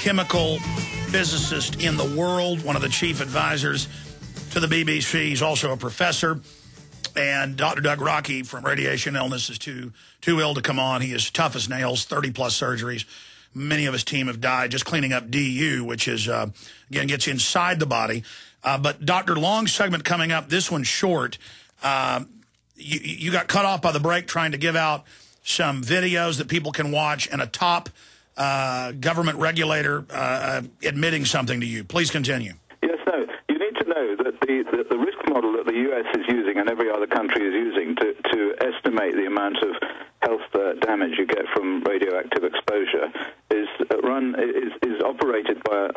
chemical physicist in the world, one of the chief advisors to the BBC. He's also a professor. And Dr. Doug Rockey from Radiation Illness is too ill to come on. He is tough as nails, 30-plus surgeries. Many of his team have died just cleaning up DU, which is, again, gets inside the body. But Dr. Long's segment coming up, this one's short. You got cut off by the break trying to give out some videos that people can watch and a top government regulator admitting something to you. Please continue. Yes, no. You need to know that the risk model that the U.S. is using and every other country is using to estimate the amount of health damage you get from radioactive exposure is operated by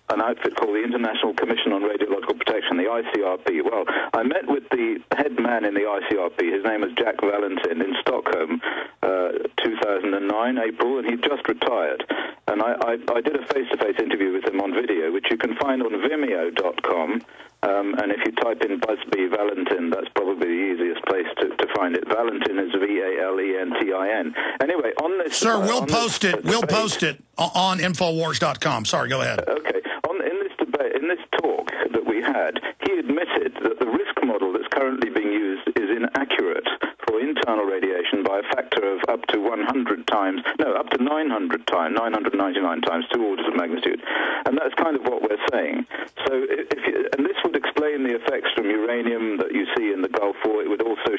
an outfit called the International Commission on Radiological Protection, the ICRP. Well, I met with the head man in the ICRP. His name is Jack Valentin in Stockholm, 2009, April, and he'd just retired. And I did a face-to-face interview with him on video, which you can find on Vimeo.com. And if you type in Busby Valentin, that's probably the easiest place to find it. Valentin is Valentin. Anyway, on this... Sir, we'll post it. We'll post it on Infowars.com. Sorry, go ahead. Okay. In this debate, in this talk that we had, he admitted that the risk model that's currently being used is inaccurate for internal radiation by a factor of up to 100 times, no, up to 900 times, 999 times, 2 orders of magnitude. And that's kind of what we're saying. So and this would explain the effects from uranium that you see in the Gulf War. It would also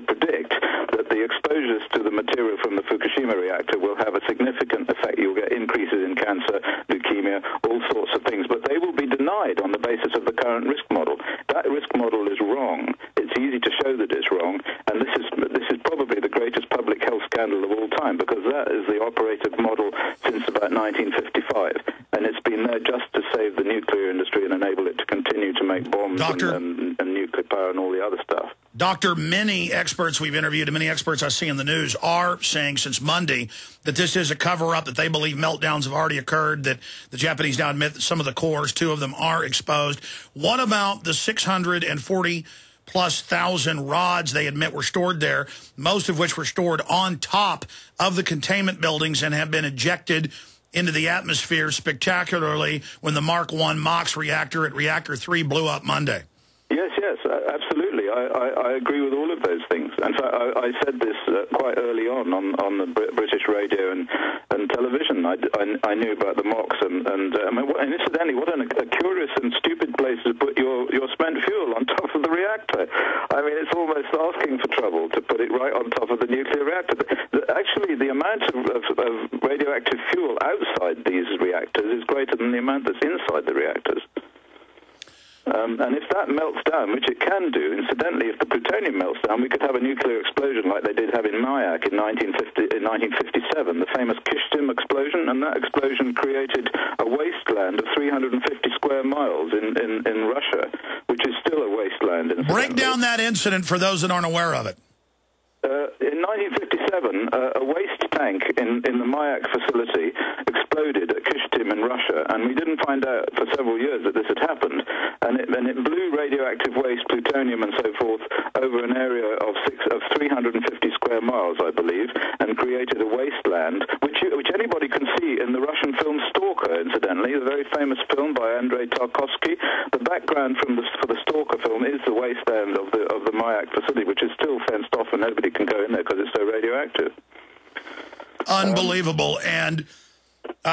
predict that the exposures to the material from the Fukushima reactor will have a significant effect. You'll get increases in cancer, leukemia, all sorts of things. But they will be denied on the basis of the current risk model. That risk model is wrong. It's easy to show that it's wrong. And this is probably the greatest public health scandal of all time, because that is the operative model since about 1955. And it's been there just to save the nuclear industry and enable it to continue to make bombs and nuclear power and all the other stuff. Doctor, many experts we've interviewed and many experts I see in the news are saying since Monday that this is a cover-up, that they believe meltdowns have already occurred, that the Japanese now admit that some of the cores, 2 of them, are exposed. What about the 640-plus thousand rods they admit were stored there, most of which were stored on top of the containment buildings and have been ejected into the atmosphere spectacularly when the Mark I MOX reactor at Reactor 3 blew up Monday? Yes, absolutely. I agree with all of those things. In fact, I said this quite early on the British radio and television. I knew about the MOX, and incidentally, what a curious and stupid place to put your spent fuel on top of the reactor. I mean, it's almost asking for trouble to put it right on top of the nuclear reactor. Actually, the amount of radioactive fuel outside these reactors is greater than the amount that's inside the reactors. And if that melts down, which it can do, incidentally, if the plutonium melts down, we could have a nuclear explosion like they did have in Mayak in 1957, the famous Kishtim explosion, and that explosion created a wasteland of 350 square miles in Russia, which is still a wasteland. Break down that incident for those that aren't aware of it. In 1957, a waste tank in the Mayak facility exploded at Kishtim in Russia, and we didn't find out for several years that this had happened. And it blew radioactive waste, plutonium and so forth, over an area of 350 square miles, I believe, and created a wasteland, which anybody can see in the Russian film Stalker, incidentally, the very famous film by Andrei Tarkovsky. The background for the Stalker film is the wasteland of the Mayak facility, which is still fenced off and nobody can go in there because it's so radioactive. Unbelievable. And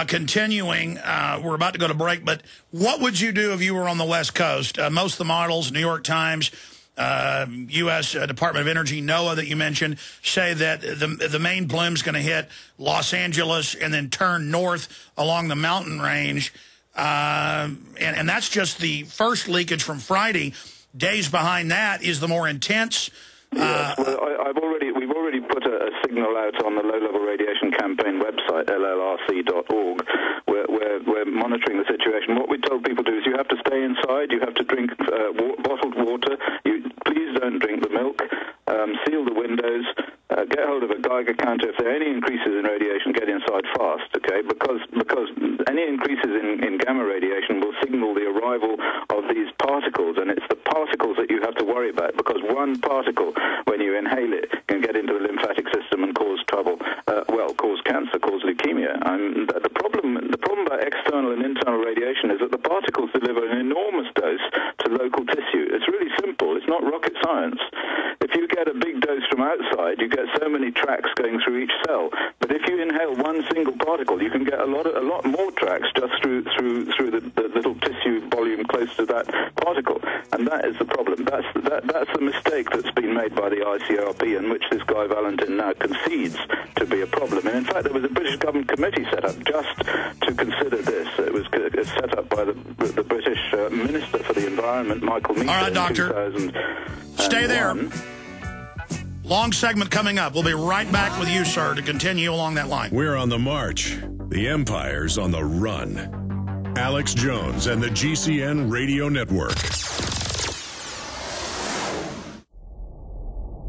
continuing, we're about to go to break, but what would you do if you were on the West Coast? Most of the models, New York Times, U.S. Department of Energy, NOAA that you mentioned, say that the main plume's going to hit Los Angeles and then turn north along the mountain range. And that's just the first leakage from Friday. Days behind that is the more intense. Yes, well, we've already put a signal out on the low-level radiation campaign website, llrc.org, where we're monitoring the situation. What we told people to do is you have to stay inside, you have to drink bottled water, please don't drink the milk, seal the windows, get hold of a Geiger counter. If there are any increases in radiation, get inside fast, okay? Because any increases in gamma radiation will signal the arrival of these particles, and it's the particles that you have to worry about, because one particle, when you inhale it, can get into the lymphatic system and cause trouble, cause cancer, cause leukemia. leukemia. The problem about external and internal radiation is that the particles deliver an enormous dose to local tissue. It's really simple. It's not rocket science. If you get a big dose from outside, you get so many tracks going through each cell. But if you inhale one single particle, you can get a lot more tracks just through the little tissue volume close to that particle. And that is the problem. That's the mistake that's been made by the ICRP, and which this guy Valentin now concedes to be a problem. And in fact, there was a British government committee set up just to consider this. It was set up by the British Minister for the Environment, Michael Meacher. All right, Doctor. Stay there. Long segment coming up. We'll be right back with you, sir, to continue along that line. We're on the march. The Empire's on the run. Alex Jones and the GCN Radio Network.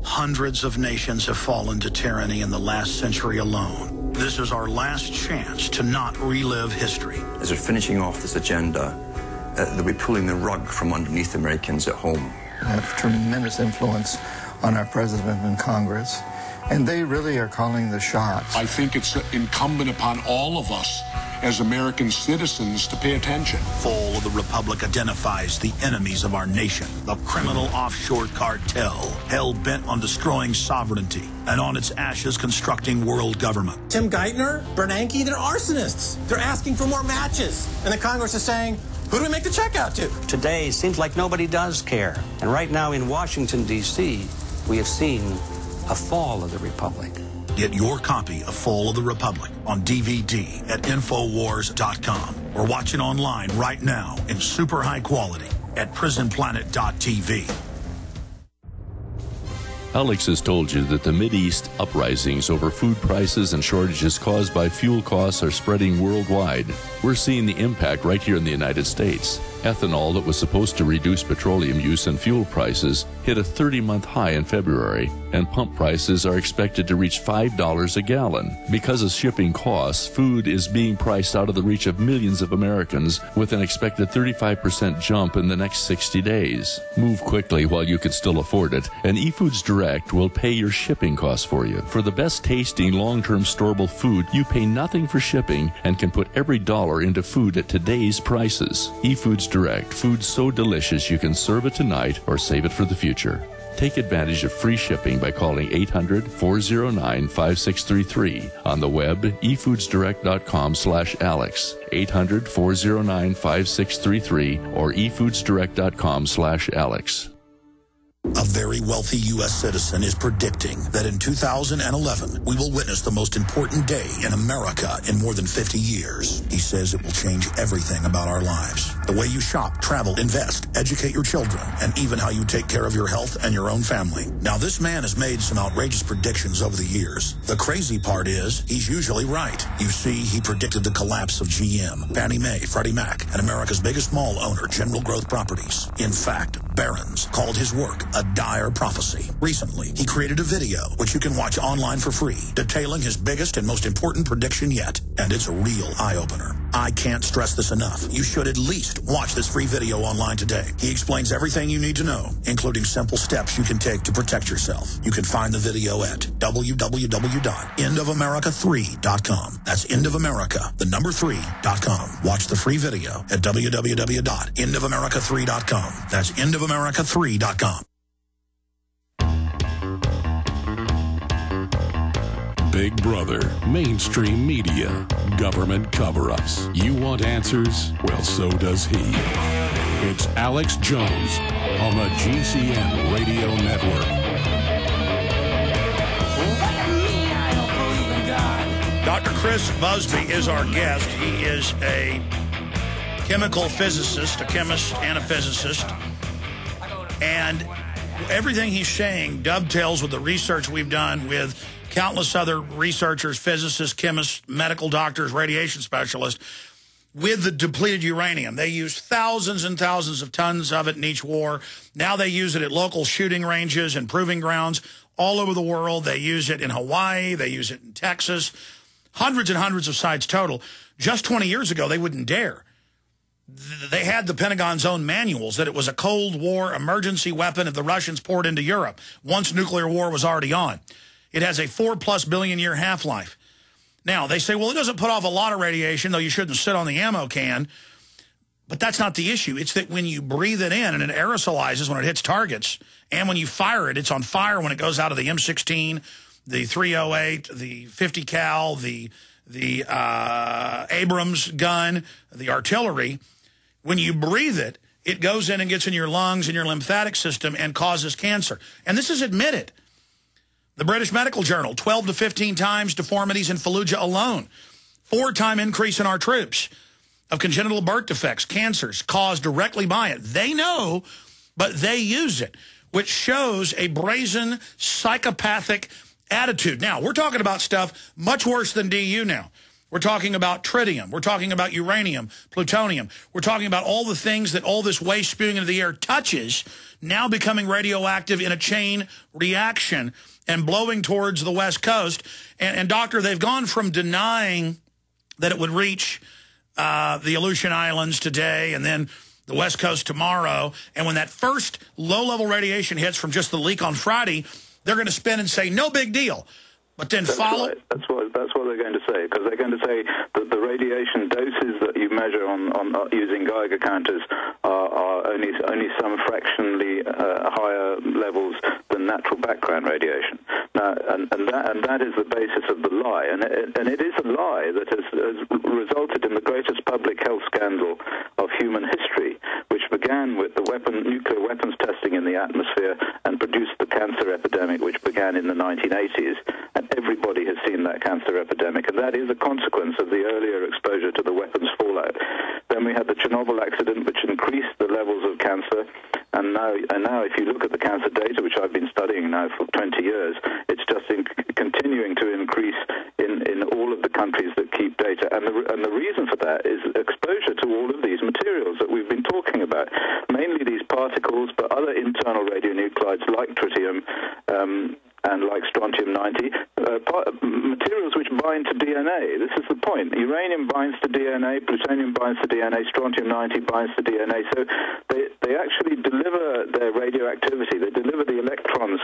Hundreds of nations have fallen to tyranny in the last century alone. This is our last chance to not relive history. As we're finishing off this agenda, they'll be pulling the rug from underneath Americans at home. We have tremendous influence on our president and Congress, and they really are calling the shots. I think it's incumbent upon all of us as American citizens to pay attention. Fall of the Republic identifies the enemies of our nation, the criminal offshore cartel, hell-bent on destroying sovereignty, and on its ashes constructing world government. Tim Geithner, Bernanke, they're arsonists. They're asking for more matches. And the Congress is saying, who do we make the check out to? Today seems like nobody does care. And right now in Washington, D.C., we have seen a fall of the Republic. Get your copy of Fall of the Republic on DVD at Infowars.com or watch it online right now in super high quality at prisonplanet.tv. Alex has told you that the Mideast uprisings over food prices and shortages caused by fuel costs are spreading worldwide. We're seeing the impact right here in the United States. Ethanol that was supposed to reduce petroleum use and fuel prices hit a 30-month high in February, and pump prices are expected to reach $5 a gallon. Because of shipping costs, food is being priced out of the reach of millions of Americans with an expected 35% jump in the next 60 days. Move quickly while you can still afford it, and eFoods Direct will pay your shipping costs for you. For the best tasting, long-term storable food, you pay nothing for shipping and can put every dollar into food at today's prices. eFoods Direct, food so delicious you can serve it tonight or save it for the future. Take advantage of free shipping by calling 800-409-5633. On the web, efoodsdirect.com/Alex, 800-409-5633, or efoodsdirect.com/Alex. A very wealthy U.S. citizen is predicting that in 2011, we will witness the most important day in America in more than 50 years. He says it will change everything about our lives. The way you shop, travel, invest, educate your children, and even how you take care of your health and your own family. Now, this man has made some outrageous predictions over the years. The crazy part is, he's usually right. You see, he predicted the collapse of GM, Fannie Mae, Freddie Mac, and America's biggest mall owner, General Growth Properties. In fact, Barron's called his work a dire prophecy. Recently, he created a video, which you can watch online for free, detailing his biggest and most important prediction yet. And it's a real eye-opener. I can't stress this enough. You should at least watch this free video online today. He explains everything you need to know, including simple steps you can take to protect yourself. You can find the video at www.endofamerica3.com. That's endofamerica3.com. Watch the free video at www.endofamerica3.com. That's endofamerica3.com. Big Brother, mainstream media, government cover-ups. You want answers? Well, so does he. It's Alex Jones on the GCN Radio Network. Dr. Chris Busby is our guest. He is a chemical physicist, a chemist and a physicist. And everything he's saying dovetails with the research we've done with countless other researchers, physicists, chemists, medical doctors, radiation specialists, with the depleted uranium. They use thousands and thousands of tons of it in each war. Now they use it at local shooting ranges and proving grounds all over the world. They use it in Hawaii. They use it in Texas. Hundreds and hundreds of sites total. Just 20 years ago, they wouldn't dare. They had the Pentagon's own manuals that it was a Cold War emergency weapon if the Russians poured into Europe once nuclear war was already on. It has a 4+ billion year half-life. Now, they say, well, it doesn't put off a lot of radiation, though you shouldn't sit on the ammo can. But that's not the issue. It's that when you breathe it in and it aerosolizes when it hits targets, and when you fire it, it's on fire when it goes out of the M16, the 308, the 50 cal, the Abrams gun, the artillery. When you breathe it, it goes in and gets in your lungs and your lymphatic system and causes cancer. And this is admitted. The British Medical Journal, 12 to 15 times deformities in Fallujah alone. 4-time increase in our troops of congenital birth defects, cancers caused directly by it. They know, but they use it, which shows a brazen, psychopathic attitude. Now, we're talking about stuff much worse than DU now. We're talking about tritium. We're talking about uranium, plutonium. We're talking about all the things that all this waste spewing into the air touches, now becoming radioactive in a chain reaction and blowing towards the West Coast. And Doctor, they've gone from denying that it would reach the Aleutian Islands today and then the West Coast tomorrow. And when that first low-level radiation hits from just the leak on Friday, they're going to spin and say, no big deal. But then follow... Right. That's what they're going to say, because they're going to say that the radiation doses that you measure on using Geiger counters are only some fractionally higher levels than natural background radiation. Now, and that is the basis of the lie, and it is a lie that has resulted in the greatest public health scandal of human history, which began with the nuclear weapons testing in the atmosphere and produced the cancer epidemic, which began in the 1980s. And everybody has seen that cancer epidemic, and that is a consequence of the earlier exposure to the weapons fallout. Then we had the Chernobyl accident, which increased the levels of cancer, and now if you look at the cancer data, which I've been studying now for 20 years, it's just continuing to increase in all of the countries that keep data. And the reason for that is exposure to all of these materials that we've been talking about, mainly these particles, but other internal radionuclides like tritium, and like strontium-90, materials which bind to DNA. This is the point. Uranium binds to DNA, plutonium binds to DNA, strontium-90 binds to DNA. So they actually deliver their radioactivity. They deliver the electrons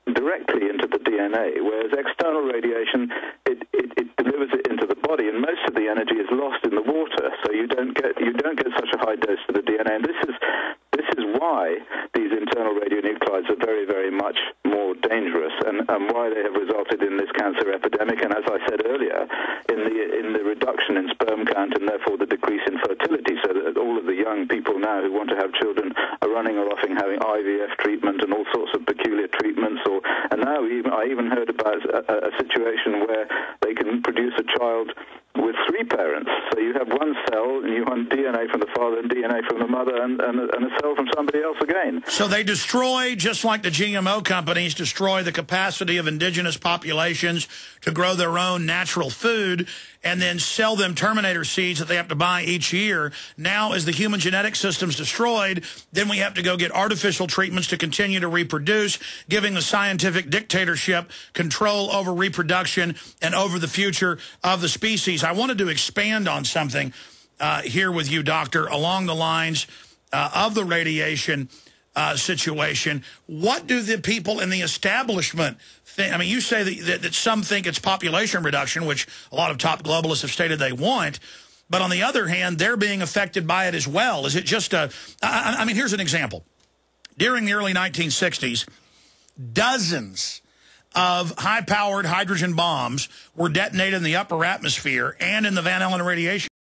directly into the DNA, whereas external radiation, it delivers it into the body, and most of the energy is lost in the water. So you don't get such a high dose to the DNA. And this is why these internal radionuclides are very, very much more dangerous, and why they have resulted in this cancer epidemic, and as I said earlier, in the reduction in sperm count and therefore the decrease in fertility, so that all of the young people now who want to have children are running off and having IVF treatment and all sorts of peculiar treatments, and now I even heard about a situation where they can produce a child with 3 parents. So you have one cell, and you want DNA from the father and DNA from the mother, and a cell from somebody else again. So they destroy, just like the GMO companies destroy the capacity of indigenous populations to grow their own natural food and then sell them Terminator seeds that they have to buy each year. Now, as the human genetic system's destroyed, then we have to go get artificial treatments to continue to reproduce, giving the scientific dictatorship control over reproduction and over the future of the species. I wanted to expand on something here with you, Doctor, along the lines of the radiation situation. What do the people in the establishment think? I mean, you say that some think it's population reduction, which a lot of top globalists have stated they want. But on the other hand, they're being affected by it as well. Is it just I mean, here's an example. During the early 1960s, dozens of high-powered hydrogen bombs were detonated in the upper atmosphere and in the Van Allen radiation